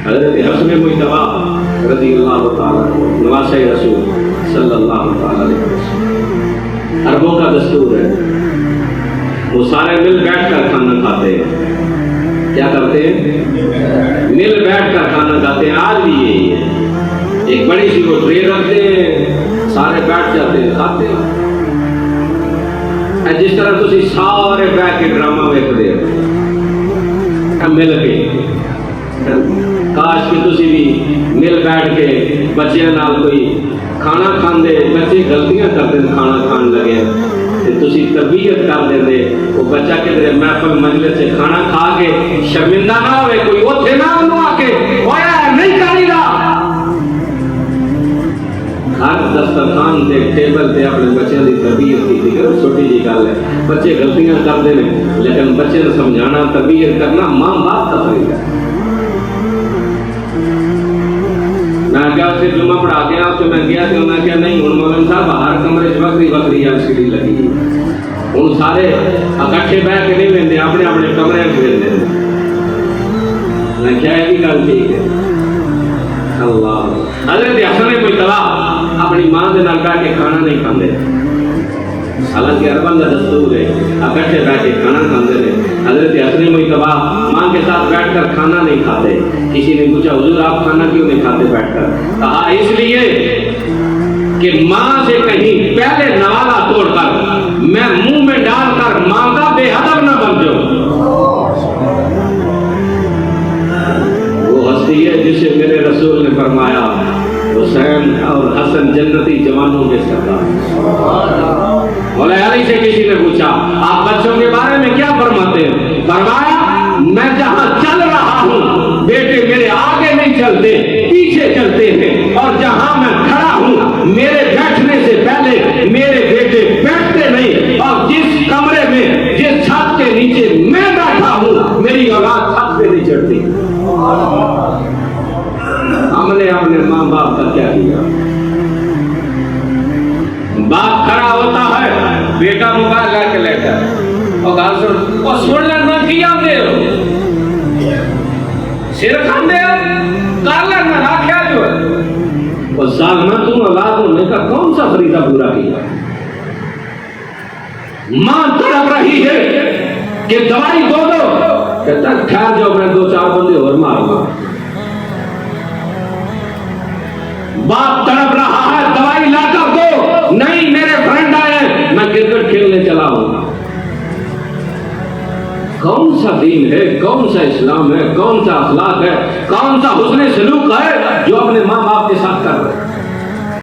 حضرت حسن مجتبی رضی اللہ تعالیٰ نواسہ رسول صلی اللہ علیہ وسلم، عربوں کا دستور ہے وہ سارے مل بیٹھ کر کھانا کھاتے ہیں. کیا کرتے ہیں؟ مل بیٹھ کر کھانا کھاتے ہیں. آج بھی یہی ہے، ایک بڑی سی وہ ٹرے رکھتے ہیں، سارے بیٹھ جاتے ہیں کھاتے ہیں. جس طرح تسی سارے بیٹھ کے ڈرامہ ویکھدے ہو مل کے، کاش کہ تسی بھی مل بیٹھ کے بچیاں نال کوئی کھانا کھاندے. بچے غلطیاں کرتے کھانا کھان لگے تے تسی تربیت کر دے. وہ بچہ کدھر محفل مجلس سے کھانا کھا کے شرمندہ نہ ہوئے، کوئی اوتھے نہ انہوں آ کے اویا نہیں کری دا. ہر دسترخوان تے ٹیبل تے اپنے بچوں کی تربیت کی چھوٹی جی گل ہے. بچے غلطیاں کرتے ہیں لیکن بچے کو سمجھانا تربیت کرنا ماں باپ کا فریضہ ہے. میں کیا اسے جمعہ پڑھا کے آپ سے میں گیا کہ انہوں نے کیا نہیں ہوں مولوی صاحب ہر کمرے سے وکری وکری LCD لگی ہوں سارے اکٹھے بہ کے نہیں لیندے، اپنے اپنے کمرے میں لیندے. میں کیا یہ بھی گل ٹھیک ہے؟ اللہ حضرت حسن مجتبی اپنی ماں کے نال بیٹھ کے کھانا نہیں کھاندے، حالانکہ عربوں کا دستور ہے اکٹھے بیٹھ کے کھانا کھاندے ہیں. حضرت حسن مجتبی ماں کے ساتھ بیٹھ کر کھانا نہیں کھاتے. کسی نے پوچھا حضور آپ کھانا کیوں نہیں کھاتے بیٹھ کر؟ کہا اس لیے کہ ماں سے کہیں پہلے نوالا توڑ کر میں منہ میں ڈال کر ماں کا بے ادب نہ بن جاؤں. وہ ہستی ہے جسے میرے رسول نے فرمایا حسین اور حسن جنتی جوانوں کے سردار. مولا علی سے کسی نے پوچھا آپ بچوں کے بارے میں کیا فرماتے ہیں؟ فرمایا میں جہاں چل رہا ہوں بیٹے میرے آگے نہیں چلتے پیچھے چلتے ہیں، اور جہاں میں کھڑا ہوں میرے بیٹھنے سے پہلے میرے بیٹے بیٹھتے نہیں، اور جس کمرے میں جس چھت کے نیچے میں بیٹھا ہوں میری اولاد چھت پہ نہیں چڑھتی. ہم نے اپنے ماں باپ کا کیا کیا؟ باپ کھڑا ہوتا ہے بیٹا موبائل لے کے لیٹا ہے اور گل سن لینا کی آتے ہو سر کھاندے ہو کر لینا رکھا جو ہے. اور ظالمہ تم اولاد ہونے کا کون سا فریضہ پورا کیا؟ ماں تڑپ رہی ہے کہ دوائی دو کہتا ٹھہر جاؤ میں 2-4 بندے اور ماروں. باپ تڑپ رہا ہے دوائی لا کر دو، نہیں میرے فرینڈ آئے میں کرکٹ کھیلنے چلا ہوں. کون سا دین ہے، کون سا اسلام ہے، کون سا اخلاق ہے، کون سا حسن سلوک ہے جو اپنے ماں باپ کے ساتھ کر رہے ہیں؟